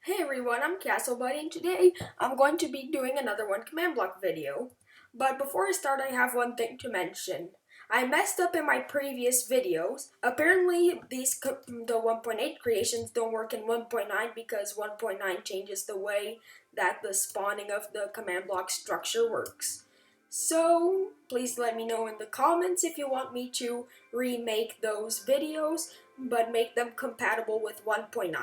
Hey everyone, I'm castlebuddy, and today I'm going to be doing another one command block video. But before I start, I have one thing to mention. I messed up in my previous videos. Apparently, the 1.8 creations don't work in 1.9 because 1.9 changes the way that the spawning of the command block structure works. So, please let me know in the comments if you want me to remake those videos, but make them compatible with 1.9.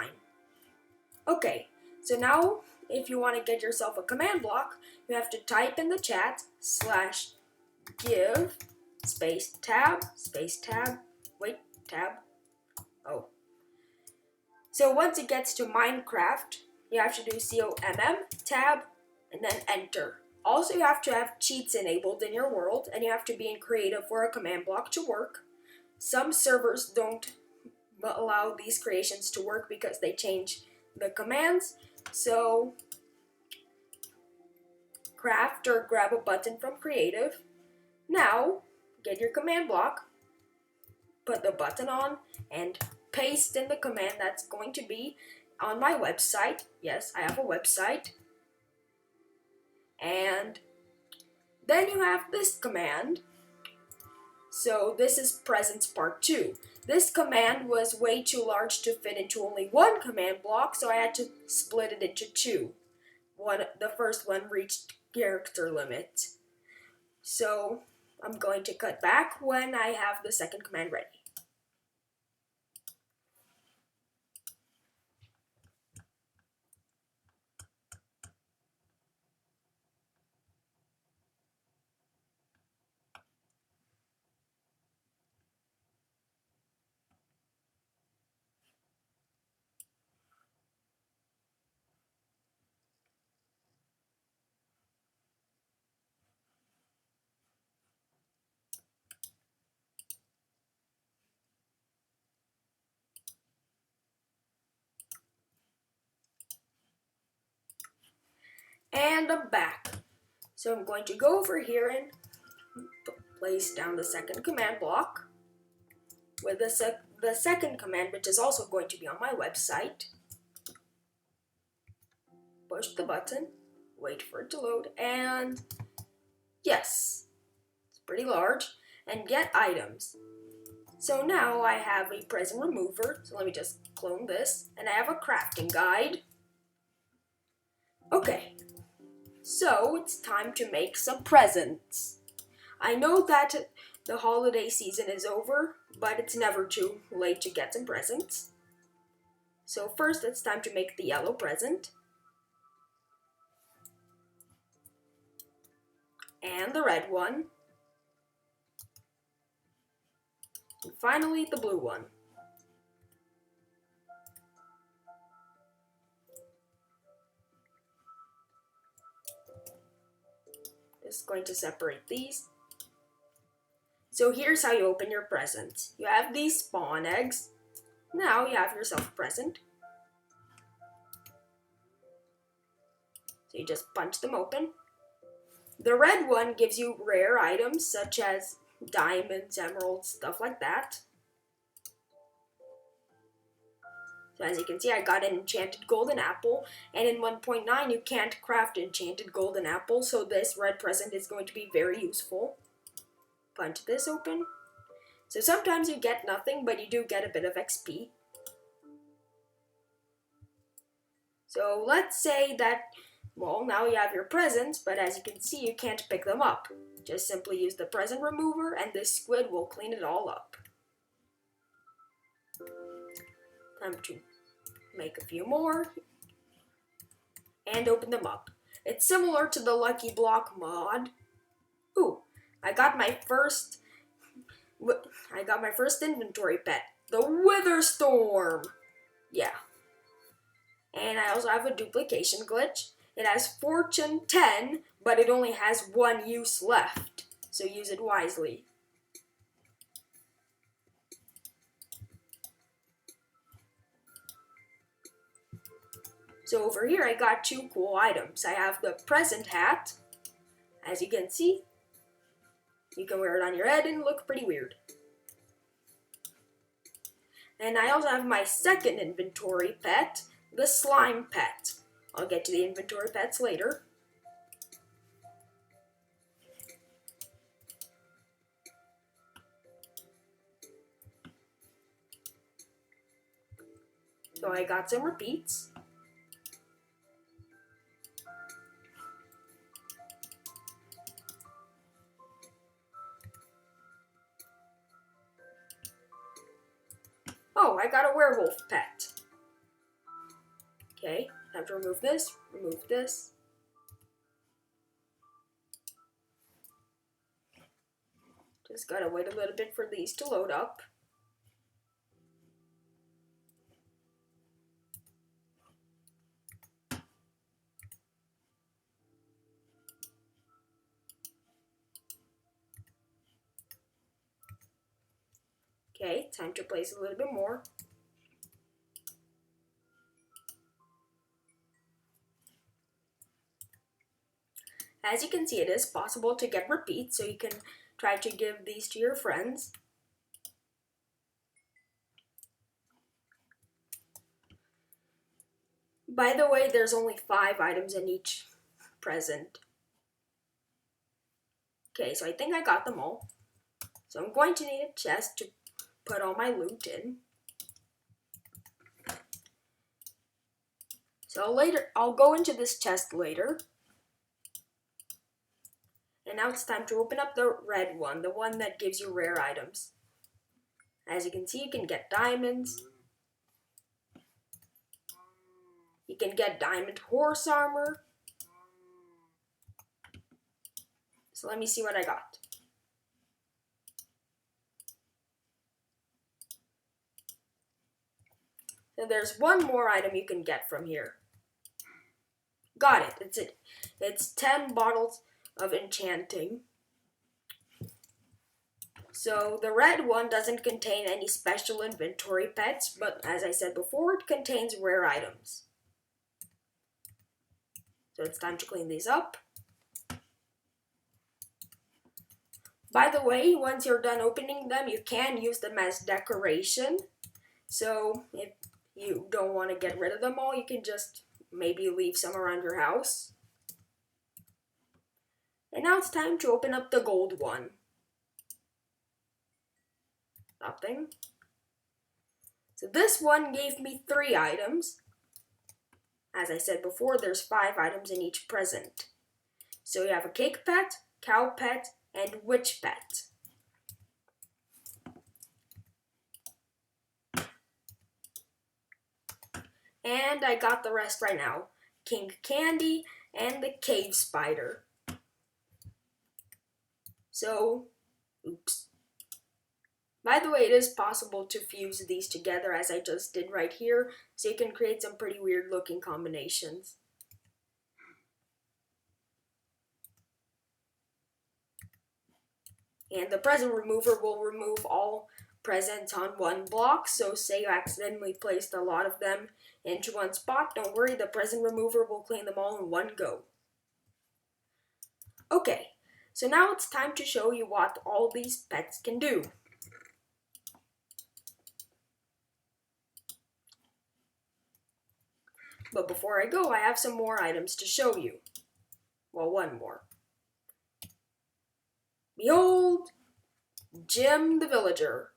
Okay, so now if you want to get yourself a command block, you have to type in the chat /give space tab, wait, tab, oh. So once it gets to Minecraft, you have to do COMM, tab, and then enter. Also, you have to have cheats enabled in your world, and you have to be in creative for a command block to work. Some servers don't allow these creations to work because they change the commands. So craft or grab a button from creative. Now get your command block, put the button on, and paste in the command that's going to be on my website. Yes, I have a website. And then you have this command. So this is presents part 2. This command was way too large to fit into only one command block, so I had to split it into two. The first one reached character limit. So I'm going to cut back when I have the second command ready. And I'm back. So I'm going to go over here and place down the second command block with the second command, which is also going to be on my website. Push the button, wait for it to load, and yes, it's pretty large, and get items. So now I have a Prism remover, so let me just clone this, and I have a crafting guide. Okay, so it's time to make some presents. I know that the holiday season is over, but it's never too late to get some presents. So first it's time to make the yellow present. And the red one. And finally the blue one. Just going to separate these. So here's how you open your presents. You have these spawn eggs. Now you have yourself a present. So you just punch them open. The red one gives you rare items such as diamonds, emeralds, stuff like that. So as you can see, I got an enchanted golden apple, and in 1.9 you can't craft enchanted golden apple, so this red present is going to be very useful. Punch this open. So sometimes you get nothing, but you do get a bit of XP. So let's say that, well, now you have your presents, but as you can see, you can't pick them up. Just simply use the present remover, and this squid will clean it all up. Time to make a few more and open them up. It's similar to the Lucky Block mod. Ooh, I got my first inventory pet, the Wither Storm. Yeah. And I also have a duplication glitch. It has Fortune 10, but it only has one use left, so use it wisely. So over here I got two cool items. I have the present hat. As you can see, you can wear it on your head and look pretty weird. And I also have my second inventory pet, the slime pet. I'll get to the inventory pets later. So I got some repeats. Oh, I got a werewolf pet. Okay, time to remove this, remove this. Just gotta wait a little bit for these to load up. Okay, time to place a little bit more. As you can see, it is possible to get repeats, so you can try to give these to your friends. By the way, there's only 5 items in each present. Okay, so I think I got them all. So I'm going to need a chest to put all my loot in. So later, I'll go into this chest later. And now it's time to open up the red one, the one that gives you rare items. As you can see, you can get diamonds. You can get diamond horse armor. So let me see what I got. So there's one more item you can get from here. Got it. It's it. It's 10 bottles of enchanting. So the red one doesn't contain any special inventory pets, but as I said before, it contains rare items. So it's time to clean these up. By the way, once you're done opening them, you can use them as decoration. So if you don't want to get rid of them all, you can just maybe leave some around your house. And now it's time to open up the gold one. Nothing. So this one gave me 3 items. As I said before, there's 5 items in each present. So you have a cake pet, cow pet, and witch pet. And I got the rest right now. Kink Candy and the cave spider. So, oops. By the way, it is possible to fuse these together as I just did right here, so you can create some pretty weird looking combinations. And the present remover will remove all presents on one block, so say you accidentally placed a lot of them into one spot, don't worry, the present remover will clean them all in one go. Okay, so now it's time to show you what all these pets can do. But before I go, I have some more items to show you. Well, one more. Behold, Jim the Villager.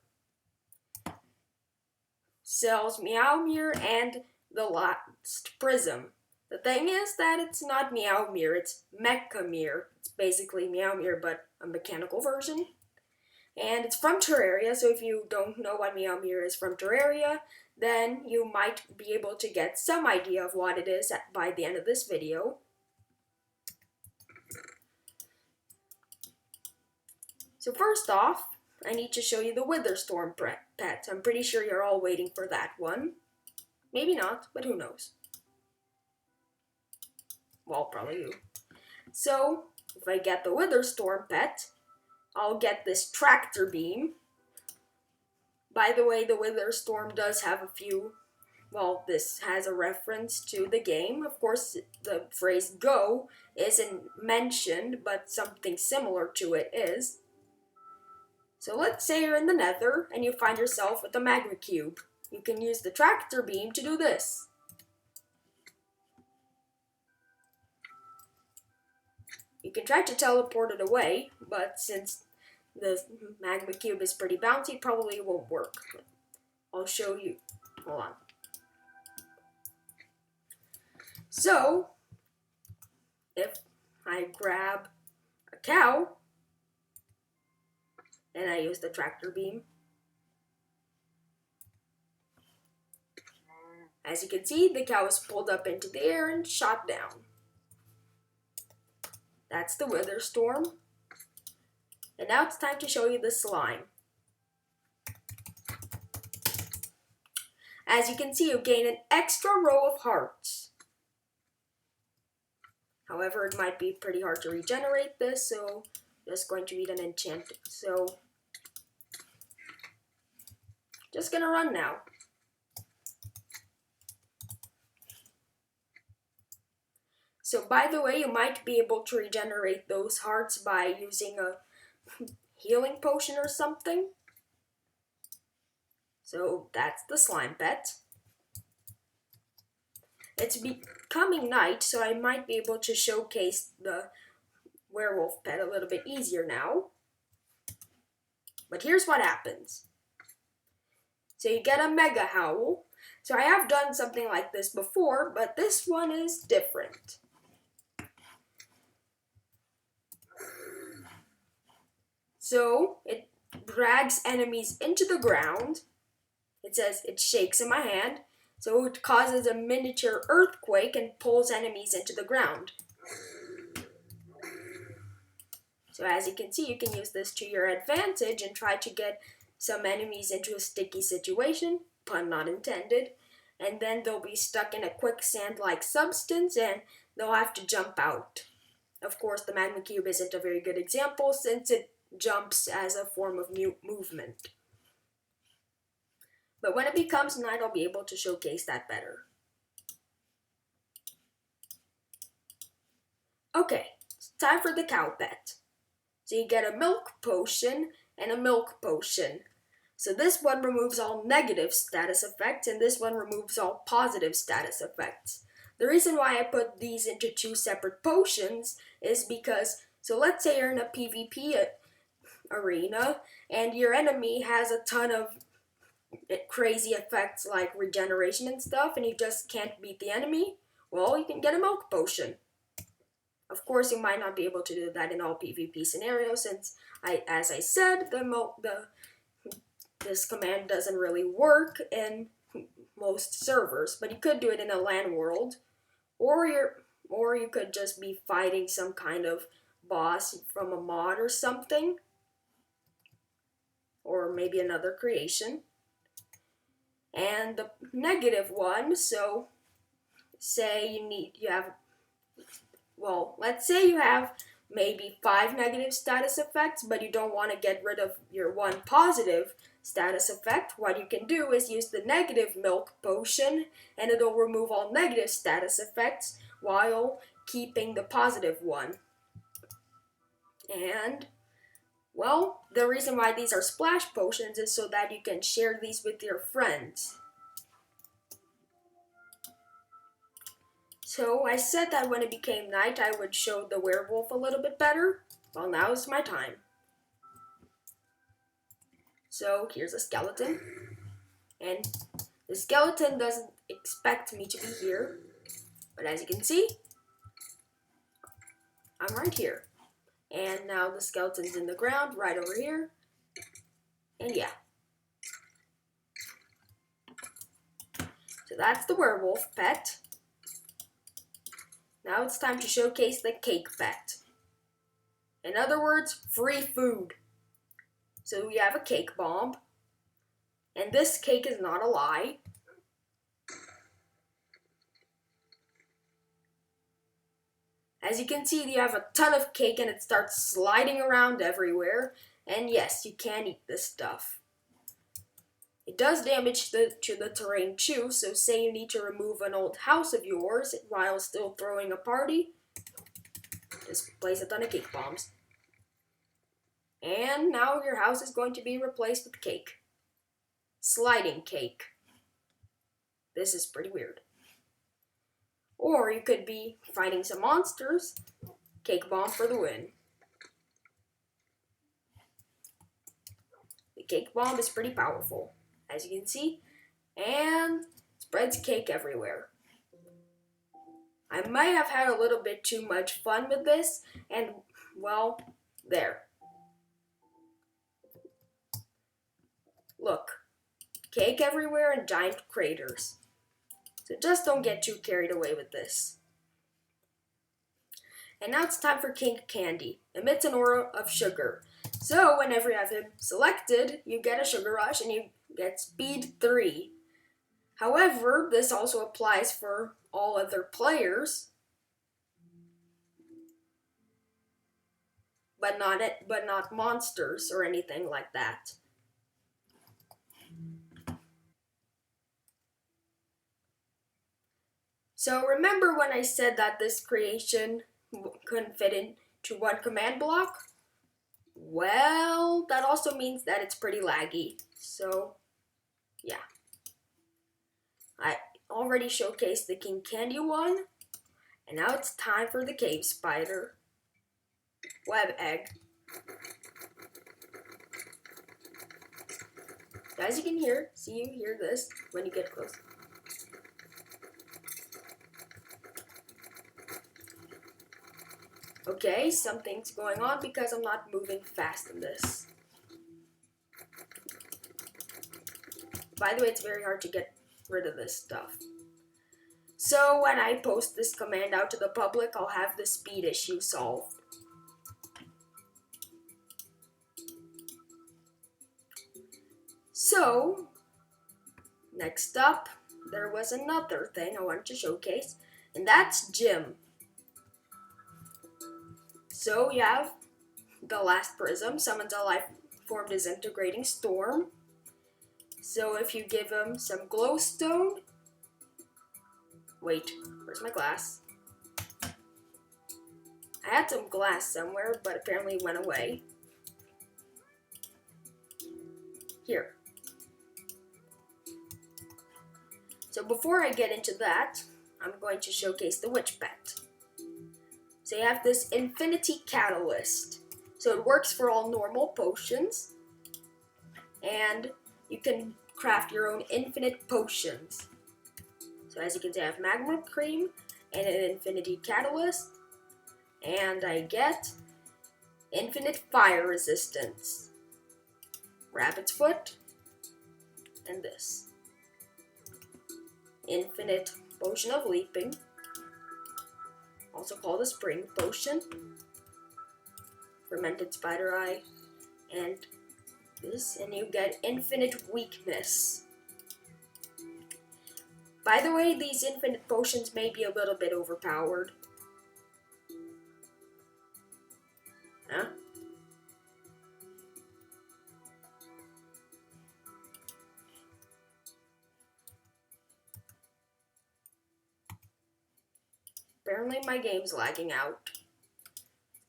Sells Meow and the last Prism. The thing is that it's not Meow, it's Mecha Meteor. It's basically Meow, but a mechanical version. And it's from Terraria, so if you don't know what Meow is from Terraria, then you might be able to get some idea of what it is by the end of this video. So first off, I need to show you the Witherstorm pet. I'm pretty sure you're all waiting for that one. Maybe not, but who knows. Well, probably you. So, if I get the Witherstorm pet, I'll get this tractor beam. By the way, the Witherstorm does have a few, well, this has a reference to the game. Of course, the phrase go isn't mentioned, but something similar to it is. So let's say you're in the Nether and you find yourself with a magma cube. You can use the tractor beam to do this. can try to teleport it away, but since the magma cube is pretty bouncy, probably won't work. I'll show you. Hold on. So, if I grab a cow, and I use the tractor beam, as you can see, the cow is pulled up into the air and shot down. That's the weather storm. And now it's time to show you the slime. As you can see, you gain an extra row of hearts. However, it might be pretty hard to regenerate this, so I'm just going to read an enchant. So, just gonna run now. So, by the way, you might be able to regenerate those hearts by using a healing potion or something. So, that's the slime pet. It's becoming night, so I might be able to showcase the werewolf pet a little bit easier now. But here's what happens. So you get a Mega Howl. So I have done something like this before, but this one is different. So it drags enemies into the ground. It says it shakes in my hand. So it causes a miniature earthquake and pulls enemies into the ground. So as you can see, you can use this to your advantage and try to get some enemies into a sticky situation, pun not intended, and then they'll be stuck in a quicksand-like substance and they'll have to jump out. Of course, the magma cube isn't a very good example since it jumps as a form of movement. But when it becomes night, I'll be able to showcase that better. Okay, it's time for the cow pet. So you get a milk potion and a milk potion. So this one removes all negative status effects and this one removes all positive status effects. The reason why I put these into two separate potions is because, so let's say you're in a PvP arena and your enemy has a ton of crazy effects like regeneration and stuff and you just can't beat the enemy, well, you can get a milk potion. Of course, you might not be able to do that in all PvP scenarios since, as I said, this command doesn't really work in most servers, but you could do it in a LAN world, or you could just be fighting some kind of boss from a mod or something, or maybe another creation. And the negative one, so say let's say you have maybe 5 negative status effects, but you don't want to get rid of your one positive status effect. What you can do is use the negative milk potion, and it'll remove all negative status effects while keeping the positive one. And, well, the reason why these are splash potions is so that you can share these with your friends. So I said that when it became night, I would show the werewolf a little bit better. Well, now is my time. So here's a skeleton. And the skeleton doesn't expect me to be here. But as you can see, I'm right here. And now the skeleton's in the ground right over here. And yeah. So that's the werewolf pet. Now it's time to showcase the cake pet. In other words, free food. So we have a cake bomb. And this cake is not a lie. As you can see, you have a ton of cake and it starts sliding around everywhere. And yes, you can eat this stuff. It does damage to the terrain too, so say you need to remove an old house of yours while still throwing a party, just place a ton of cake bombs. And now your house is going to be replaced with cake. Sliding cake. This is pretty weird. Or you could be fighting some monsters, Cake Bomb for the win. The Cake Bomb is pretty powerful, as you can see, and spreads cake everywhere. I might have had a little bit too much fun with this, and, well, there. Look, cake everywhere and giant craters. So just don't get too carried away with this. And now it's time for Kink Candy. Emits an aura of sugar. So whenever you have him selected, you get a sugar rush and you get speed 3. However, this also applies for all other players, but not monsters or anything like that. So remember when I said that this creation couldn't fit into one command block? Well, that also means that it's pretty laggy. So, yeah. I already showcased the Kink Candy one, and now it's time for the cave spider. Web egg. As you can hear, you hear this when you get close. Okay, something's going on because I'm not moving fast in this. By the way, it's very hard to get rid of this stuff. So when I post this command out to the public, I'll have the speed issue solved. So, next up, there was another thing I wanted to showcase, and that's Gym. So you have the last Prism, summons a life form disintegrating storm. So if you give him some glowstone, wait, where's my glass? I had some glass somewhere, but apparently it went away. Here. So before I get into that, I'm going to showcase the Witch Pet. So you have this Infinity Catalyst. So it works for all normal potions. And you can craft your own infinite potions. So as you can see, I have Magma Cream and an Infinity Catalyst. And I get Infinite Fire Resistance, Rabbit's Foot, and this. Infinite Potion of Leaping, also called a Spring Potion, Fermented Spider Eye, and this, and you get Infinite Weakness. By the way, these infinite potions may be a little bit overpowered. Huh? Apparently my game's lagging out.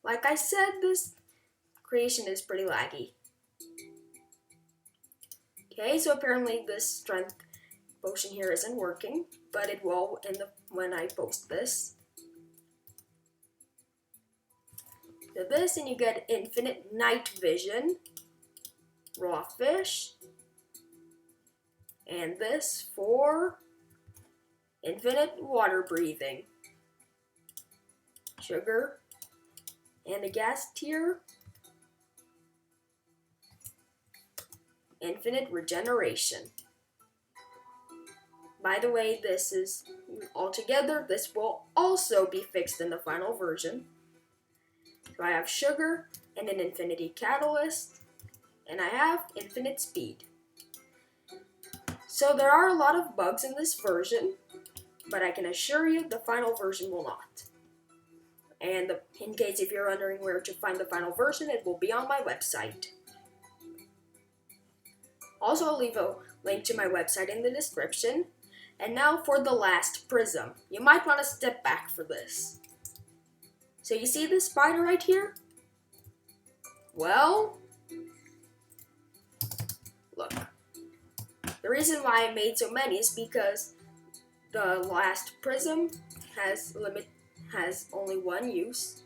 Like I said, this creation is pretty laggy. Okay, so apparently this strength potion here isn't working, but it will when I post this. So this, and you get Infinite Night Vision, Raw Fish, and this for Infinite Water Breathing, Sugar, and a gas tier, Infinite Regeneration. By the way, this is altogether, this will also be fixed in the final version. So I have Sugar and an Infinity Catalyst, and I have Infinite Speed. So there are a lot of bugs in this version, but I can assure you the final version will not. And in case if you're wondering where to find the final version, it will be on my website. Also, I'll leave a link to my website in the description. And now for the last Prism. You might want to step back for this. So you see this spider right here? Well, look. The reason why I made so many is because the last Prism has only one use.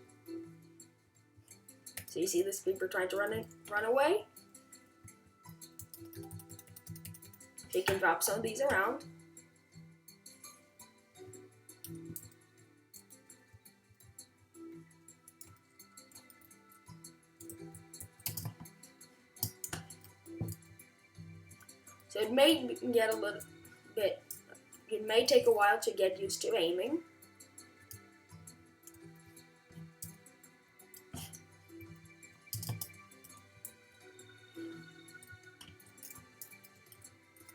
So you see this creeper trying to run away. So you can drop some of these around. So it may get a little bit, it may take a while to get used to aiming.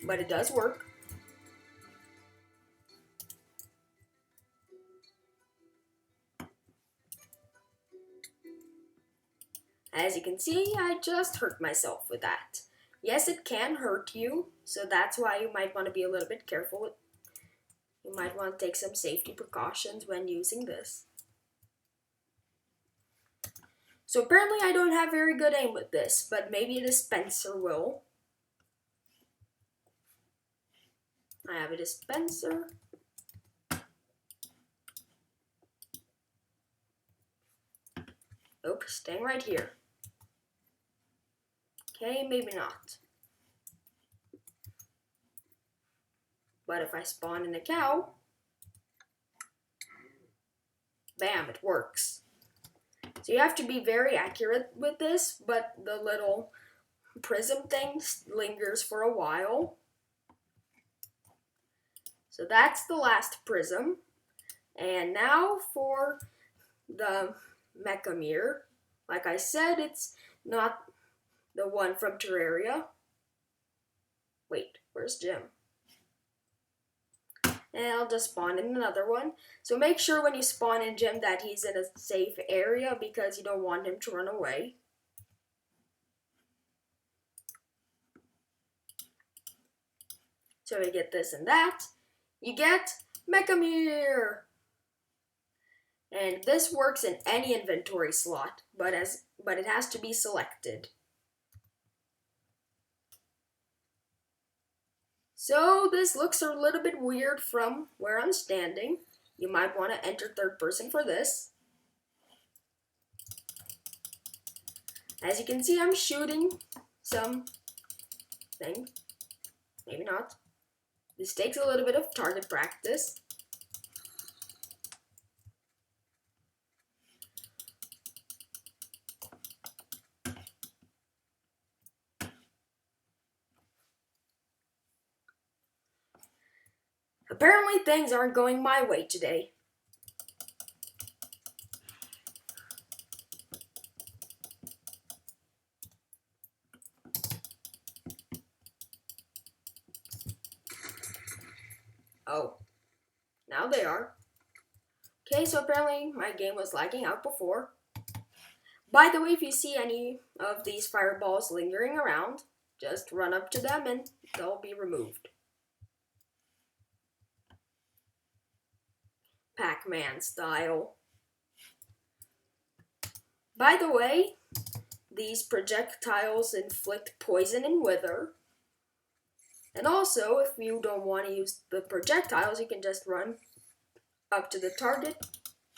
But it does work. As you can see, I just hurt myself with that. Yes, it can hurt you, so that's why you might want to be a little bit careful. You might want to take some safety precautions when using this. So apparently I don't have very good aim with this, but maybe a dispenser will. I have a dispenser. Nope, staying right here. Okay, maybe not. But if I spawn in a cow, bam, it works. So you have to be very accurate with this, but the little prism thing lingers for a while. So that's the last prism. And now for the Mecha Meteor. Like I said, it's not the one from Terraria. Wait, where's Jim? And I'll just spawn in another one. So make sure when you spawn in Jim that he's in a safe area because you don't want him to run away. So we get this and that. You get Mecha Meteor. And this works in any inventory slot, but it has to be selected. So this looks a little bit weird from where I'm standing. You might want to enter third person for this. As you can see, I'm shooting some thing. Maybe not. This takes a little bit of target practice. Apparently things aren't going my way today. Oh, now they are. Okay, so apparently my game was lagging out before. By the way, if you see any of these fireballs lingering around, just run up to them and they'll be removed. Pac-Man style. By the way, these projectiles inflict poison and wither. And also, if you don't want to use the projectiles, you can just run up to the target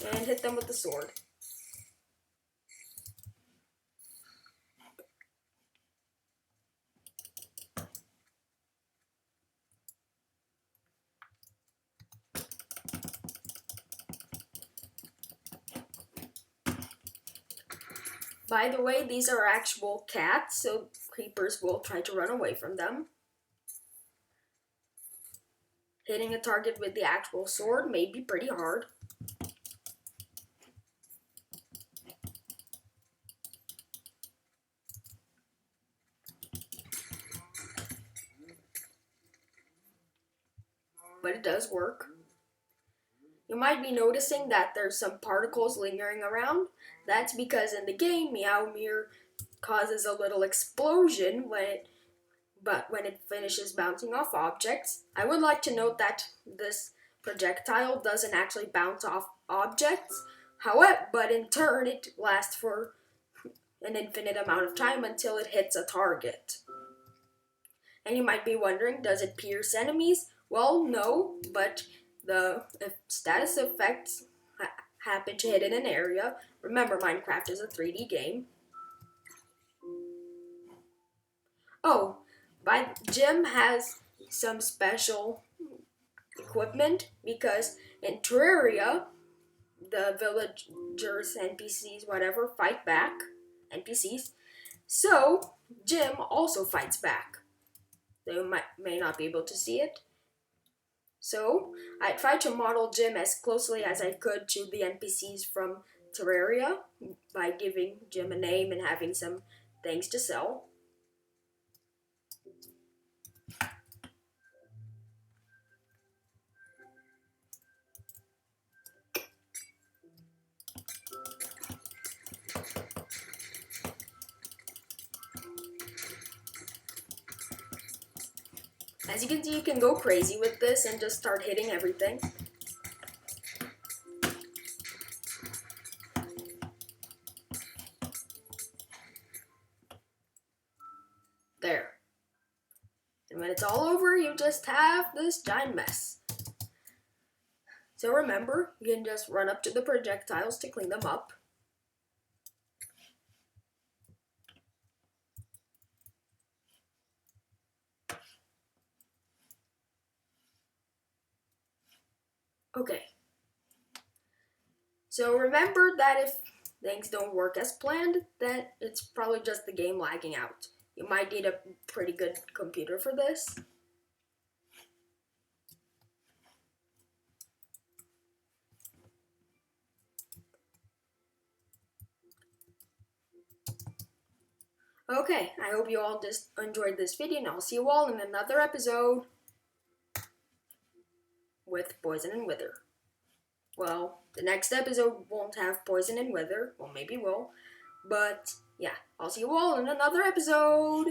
and hit them with the sword. By the way, these are actual cats, so creepers will try to run away from them. Hitting a target with the actual sword may be pretty hard. But it does work. You might be noticing that there's some particles lingering around. That's because in the game, Meow Meteor causes a little explosion when it finishes bouncing off objects. I would like to note that this projectile doesn't actually bounce off objects, however, but in turn it lasts for an infinite amount of time until it hits a target. And you might be wondering, does it pierce enemies? Well, no, but if status effects happen to hit in an area. Remember, Minecraft is a 3D game. Oh, but Jim has some special equipment because in Terraria, the villagers, NPCs, whatever, fight back. NPCs. So, Jim also fights back. They may not be able to see it. So, I tried to model Jim as closely as I could to the NPCs from Terraria by giving Jim a name and having some things to sell. As you can see, you can go crazy with this and just start hitting everything. There. And when it's all over, you just have this giant mess. So remember, you can just run up to the projectiles to clean them up. Okay. So remember that if things don't work as planned, then it's probably just the game lagging out. You might need a pretty good computer for this. Okay, I hope you all just enjoyed this video, and I'll see you all in another episode with Poison and Wither. Well, the next episode won't have Poison and Wither. Well, maybe will. But, yeah, I'll see you all in another episode.